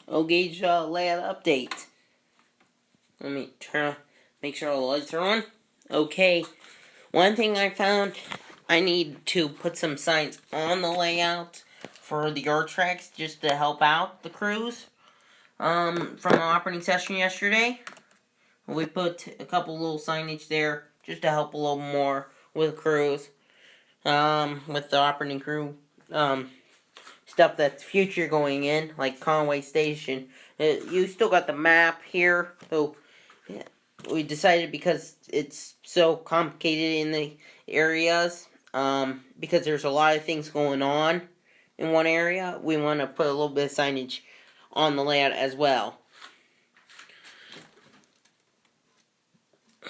Gauge layout update. Let me make sure all the lights are on. Okay, one thing I found, I need to put some signs on the layout for the yard tracks just to help out the crews. From the operating session yesterday, we put a couple little signage there just to help a little more with crews. With the operating crew. Stuff that's future going in, like Conway Station. You still got the map here, so yeah, we decided because it's so complicated in the areas, because there's a lot of things going on in one area, we want to put a little bit of signage on the layout as well. I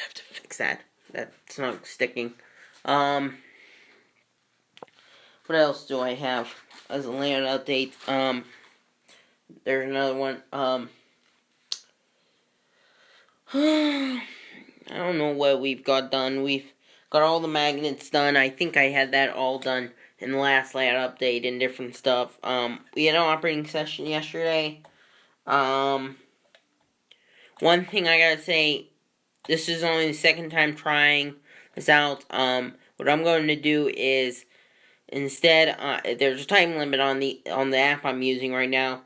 have to fix that. That's not sticking. What else do I have as a layout update? There's another one. I don't know what we've got done. We've got all the magnets done. I think I had that all done in the last layout update and different stuff. We had an operating session yesterday. One thing I gotta say, this is only the second time trying this out. What I'm going to do is, instead, there's a time limit on the app I'm using right now.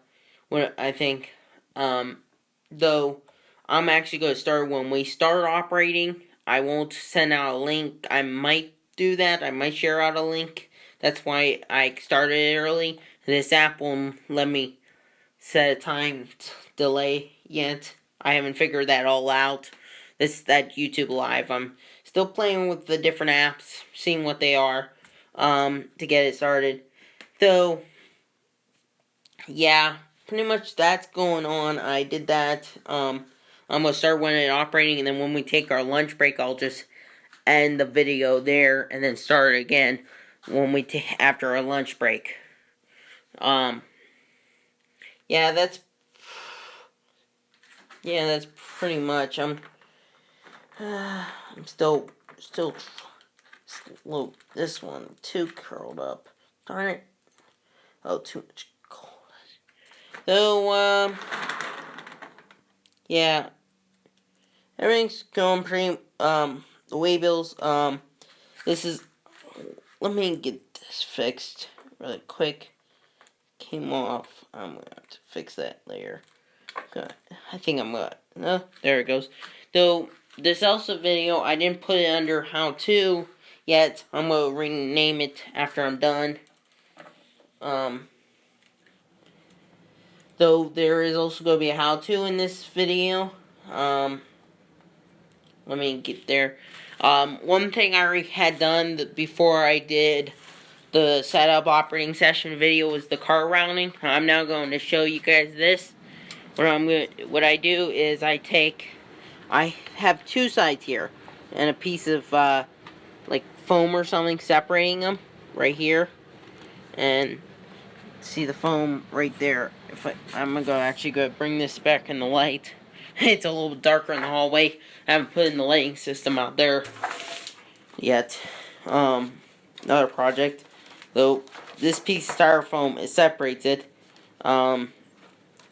What I think, though, I'm actually going to start when we start operating. I won't send out a link. I might do that. I might share out a link. That's why I started it early. This app won't let me set a time delay yet. I haven't figured that all out. That YouTube Live. I'm still playing with the different apps, seeing what they are, to get it started. So, yeah, pretty much that's going on. I did that. I'm gonna start when it's operating, and then when we take our lunch break, I'll just end the video there, and then start again when we after our lunch break. Yeah, that's pretty much. I'm still look, this one too curled up. Darn it. Oh, too much cold. So, yeah. Everything's going pretty, the waybills, this is, let me get this fixed really quick. Came off. I'm gonna have to fix that later. Good. I think I'm gonna, no, there it goes. Though, this also video, I didn't put it under how to yet. I'm gonna rename it after I'm done. Though there is also gonna be a how to in this video. Let me get there. One thing I already had done before I did the setup operating session video was the car rounding. I'm now going to show you guys this. What I do is I have two sides here and a piece of like foam or something separating them right here, and see the foam right there. I'm gonna actually go bring this back in the light. It's a little darker in the hallway. I haven't put in the lighting system out there yet. Another project. Though this piece of styrofoam, it separates it.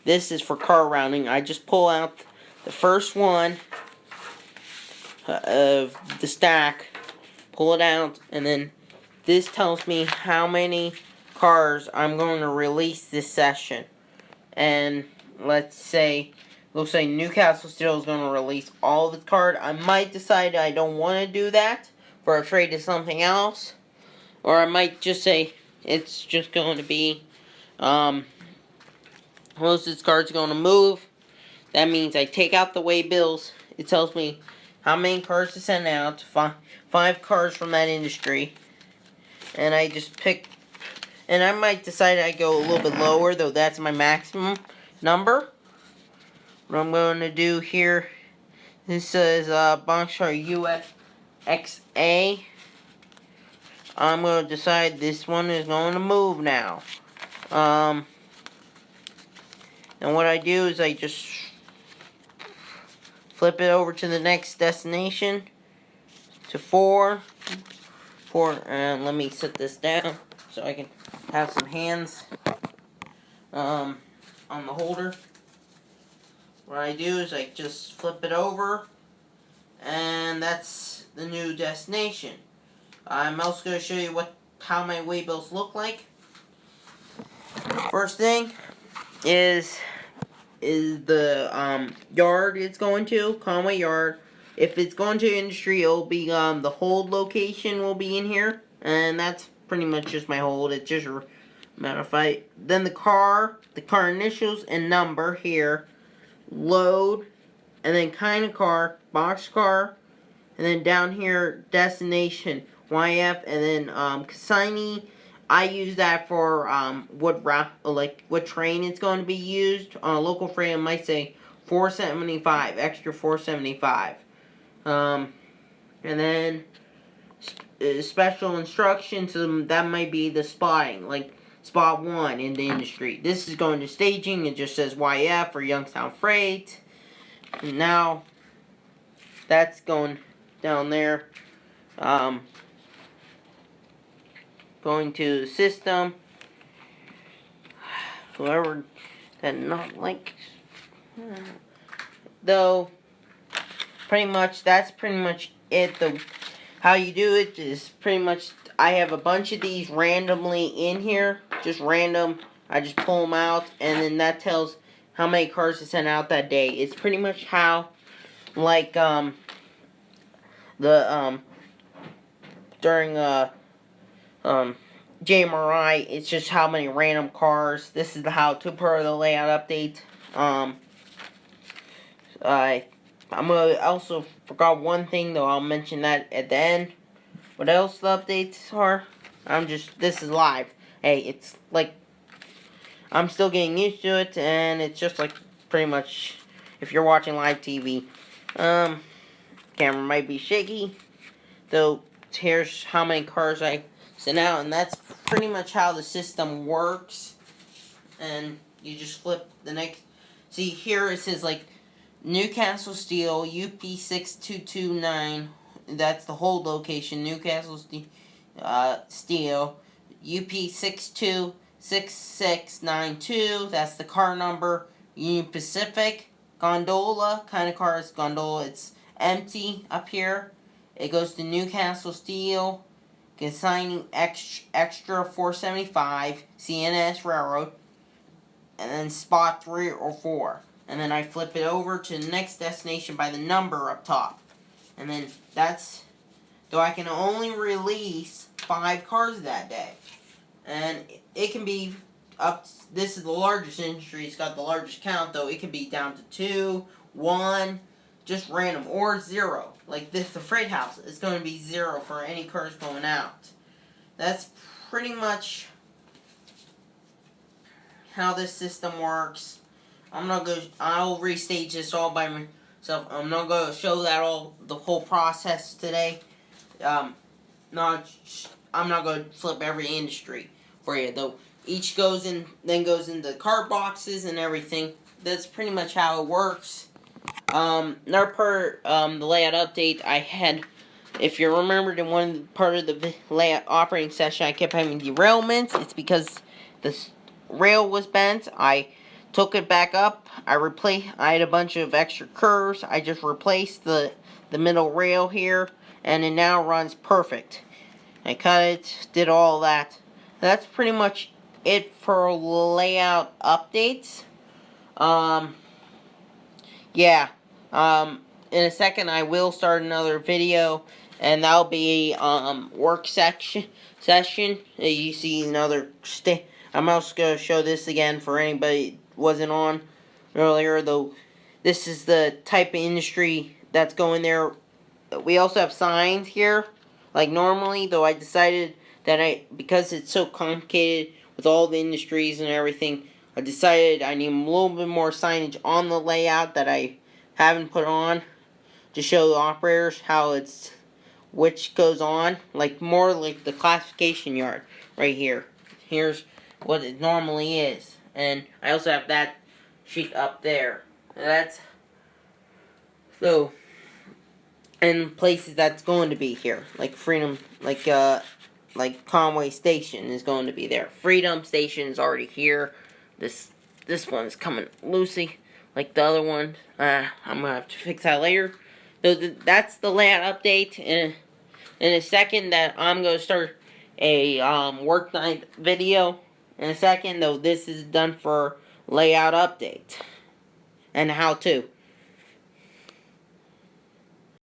This is for car rounding. I just pull out the first one of the stack, pull it out, and then this tells me how many cars I'm going to release this session. And let's say, looks like Newcastle Steel is going to release all of its card. I might decide I don't want to do that for a trade to something else. Or I might just say it's just going to be, most of its cards are going to move. That means I take out the way bills. It tells me how many cards to send out. Five cards from that industry. And I just pick, and I might decide I go a little bit lower, though that's my maximum number. What I'm going to do here, this is Boxcar UXA. I'm going to decide this one is going to move now. And what I do is I just flip it over to the next destination, to 4, and let me set this down so I can have some hands. on the holder. What I do is I just flip it over, and that's the new destination. I'm also going to show you how my waybills look like. First thing is the yard it's going to, Conway Yard. If it's going to industry, it'll be the hold location will be in here, and that's pretty much just my hold. It's just modify. Then the car initials and number here, load, and then kind of car, box car, and then down here destination YF, and then consignee. I use that for what route, like what train it's going to be used. On a local freight, it might say 475, extra 475. And then special instructions, that might be the spotting, like spot 1 in the industry. This is going to staging, it just says YF for Youngstown Freight. And now, that's going down there. Going to system. Whoever that not like, though, that's pretty much it. How you do it is pretty much, I have a bunch of these randomly in here, just random. I just pull them out, and then that tells how many cars to send out that day. It's pretty much how, like, during, JMRI, it's just how many random cars. This is the how-to part of the layout update. I'm gonna also forgot one thing, though. I'll mention that at the end. What else the updates are? This is live. Hey, it's like, I'm still getting used to it, and it's just like pretty much if you're watching live TV. Camera might be shaky, though. Here's how many cars I sent out, and that's pretty much how the system works. And you just flip the next. See here it says like Newcastle Steel UP6229. That's the hold location. Newcastle Steel UP626692. That's the car number. Union Pacific Gondola, kind of car is gondola. It's empty up here. It goes to Newcastle Steel, consigning extra 475, CNS Railroad, and then spot 3 or 4. And then I flip it over to the next destination by the number up top. And then that's, though I can only release 5 cars that day. And it can be up, this is the largest industry, it's got the largest count, though it can be down to 2, 1, just random, or 0. Like this, the freight house, it's going to be 0 for any cars going out. That's pretty much how this system works. I'll restage this all by myself. I'm not going to show the whole process today. I'm not going to flip every industry for you, though. Each goes into cart boxes and everything. That's pretty much how it works. Another part, the layout update I had, if you remembered in one part of the layout operating session, I kept having derailments. It's because the rail was bent. I took it back up. I had a bunch of extra curves. I just replaced the middle rail here, and it now runs perfect. I cut it, did all that. That's pretty much it for layout updates. Yeah. In a second, I will start another video, and that'll be work session. You see another I'm also going to show this again for anybody who wasn't on earlier, though. This is the type of industry that's going there. We also have signs here, like normally, though I decided that because it's so complicated with all the industries and everything, I decided I need a little bit more signage on the layout that I haven't put on to show the operators which goes on, like more like the classification yard right here. Here's what it normally is, and I also have that sheet up there. That's so, and places that's going to be here, like Freedom, like Conway Station is going to be there. Freedom Station is already here. This this one's coming loosey like the other one. I'm gonna have to fix that later. So that's the layout update. In a second, that I'm gonna start a work night video. In a second, though, this is done for layout update and how to.